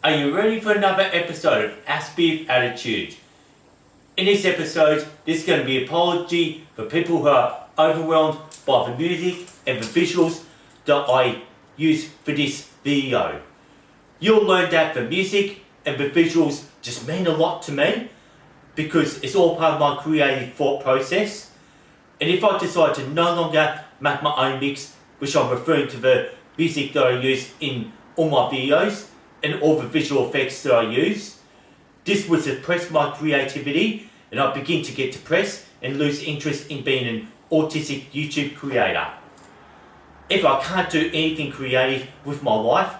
Are you ready for another episode of Aspie Attitude? In this episode, this is going to be an apology for people who are overwhelmed by the music and the visuals that I use for this video. You'll learn that the music and the visuals just mean a lot to me because it's all part of my creative thought process. And if I decide to no longer make my own mix, which I'm referring to the music that I use in all my videos and all the visual effects that I use, this would suppress my creativity and I begin to get depressed and lose interest in being an autistic YouTube creator. If I can't do anything creative with my life,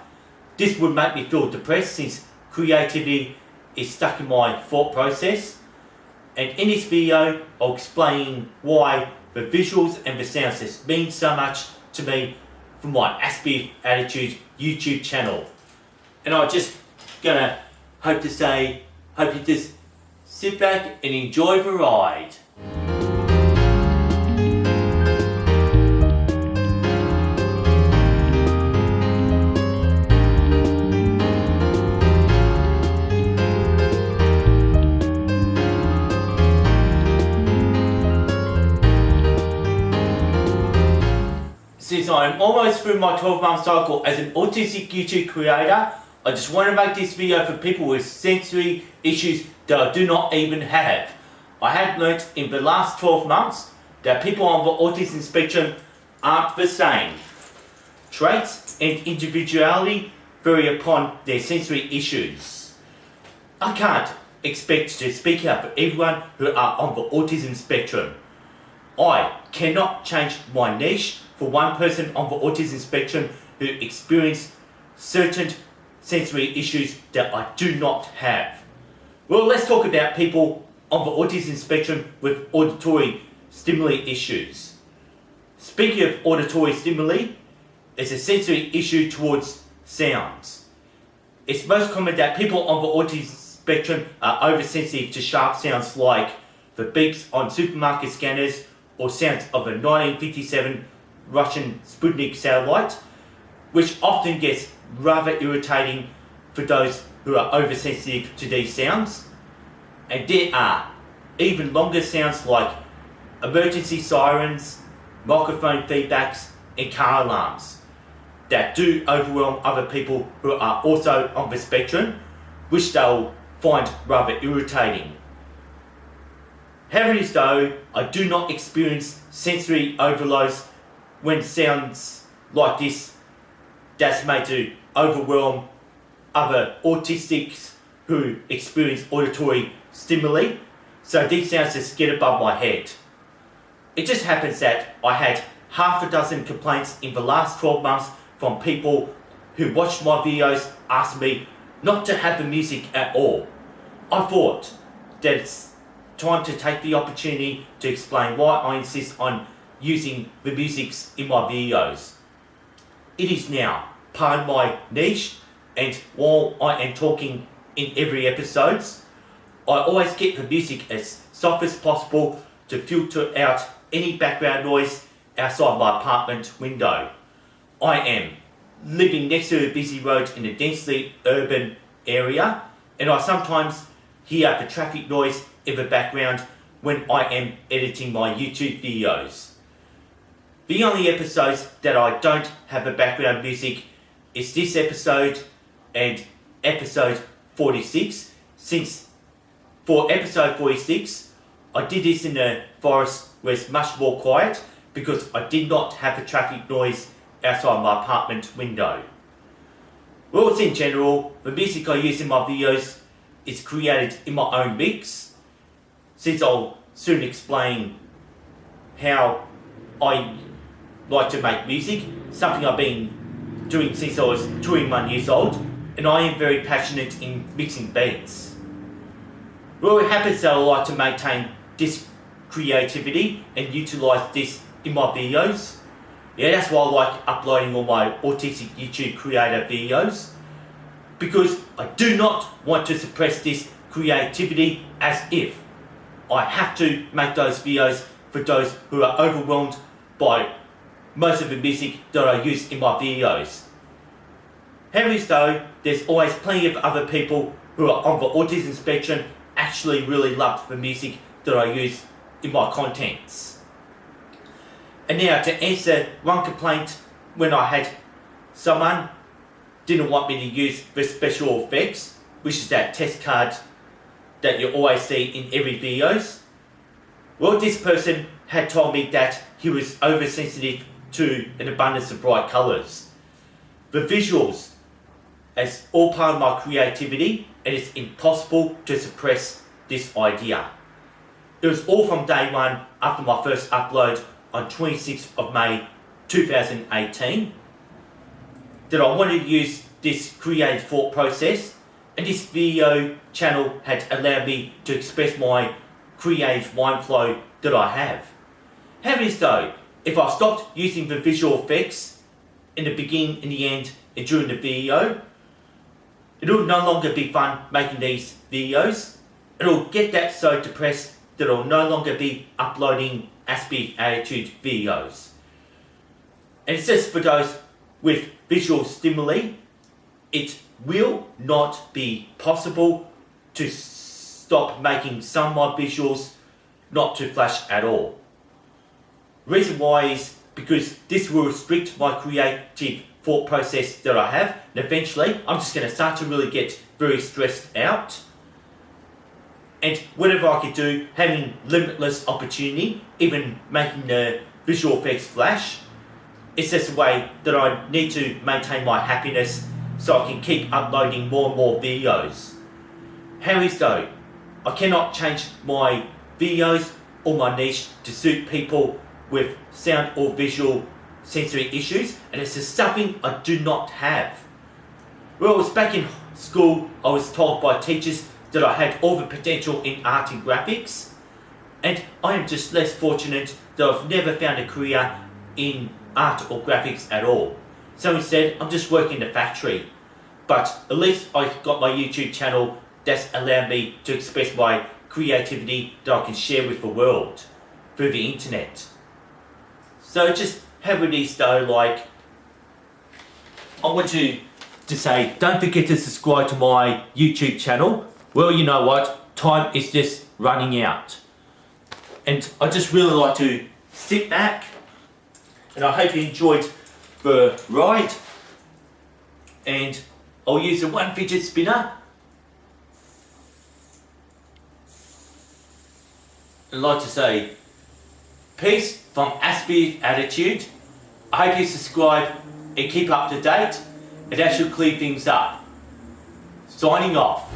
this would make me feel depressed since creativity is stuck in my thought process. And in this video, I'll explain why the visuals and the sounds just mean so much to me from my Aspie Attitude YouTube channel. And I'm just gonna hope you just sit back and enjoy the ride. Since I'm almost through my 12-month cycle as an autistic YouTube creator, I just want to make this video for people with sensory issues that I do not even have. I have learnt in the last 12 months that people on the autism spectrum aren't the same. Traits and individuality vary upon their sensory issues. I can't expect to speak out for everyone who are on the autism spectrum. I cannot change my niche for one person on the autism spectrum who experience certain sensory issues that I do not have. Well, let's talk about people on the autism spectrum with auditory stimuli issues. Speaking of auditory stimuli, it's a sensory issue towards sounds. It's most common that people on the autism spectrum are oversensitive to sharp sounds like the beeps on supermarket scanners or sounds of a 1957 Russian Sputnik satellite, which often gets rather irritating for those who are oversensitive to these sounds. And there are even longer sounds like emergency sirens, microphone feedbacks and car alarms that do overwhelm other people who are also on the spectrum, which they'll find rather irritating. However, though, I do not experience sensory overloads when sounds like this that's made to overwhelm other autistics who experience auditory stimuli, so these sounds just get above my head. It just happens that I had half a dozen complaints in the last 12 months from people who watched my videos ask me not to have the music at all. I thought that it's time to take the opportunity to explain why I insist on using the music in my videos. It is now part of my niche, and while I am talking in every episode, I always get the music as soft as possible to filter out any background noise outside my apartment window. I am living next to a busy road in a densely urban area, and I sometimes hear the traffic noise in the background when I am editing my YouTube videos. The only episodes that I don't have the background music is this episode and episode 46, since for episode 46 I did this in a forest where it's much more quiet because I did not have the traffic noise outside my apartment window. Well, in general, the music I use in my videos is created in my own mix, since I'll soon explain how I like to make music, something I've been doing since I was 21 years old, and I am very passionate in mixing beats. Well, it happens that I like to maintain this creativity and utilise this in my videos. Yeah, that's why I like uploading all my autistic YouTube creator videos, because I do not want to suppress this creativity as if I have to make those videos for those who are overwhelmed by most of the music that I use in my videos. However, though, there's always plenty of other people who are on the autism spectrum actually really love the music that I use in my contents. And now to answer one complaint when I had someone didn't want me to use the special effects, which is that test card that you always see in every videos. Well, this person had told me that he was oversensitive to an abundance of bright colours. The visuals, as all part of my creativity, and it's impossible to suppress this idea. It was all from day one after my first upload on 26th of May 2018 that I wanted to use this creative thought process, and this video channel had allowed me to express my creative mind flow that I have. How is though, if I stopped using the visual effects in the beginning, in the end, and during the video, it will no longer be fun making these videos. It will get that so depressed that it will no longer be uploading Aspie attitude videos. And it's just for those with visual stimuli, it will not be possible to stop making some of my visuals not to flash at all. Reason why is because this will restrict my creative thought process that I have, and eventually I'm just going to start to really get very stressed out. And whatever I could do, having limitless opportunity, even making the visual effects flash, it's just a way that I need to maintain my happiness so I can keep uploading more and more videos. How is though, I cannot change my videos or my niche to suit people with sound or visual sensory issues, and it's just something I do not have. When I was back in school, I was told by teachers that I had all the potential in art and graphics, and I am just less fortunate that I've never found a career in art or graphics at all. So instead, I'm just working in the factory. But at least I've got my YouTube channel that's allowed me to express my creativity that I can share with the world through the internet. So just have with these though, like, I want you to say, don't forget to subscribe to my YouTube channel. Well, you know what, time is just running out. And I just really like to sit back, and I hope you enjoyed the ride. And I'll use the one fidget spinner. I'd like to say, peace from Aspie Attitude. I hope you subscribe and keep up to date, and that should clear things up. Signing off.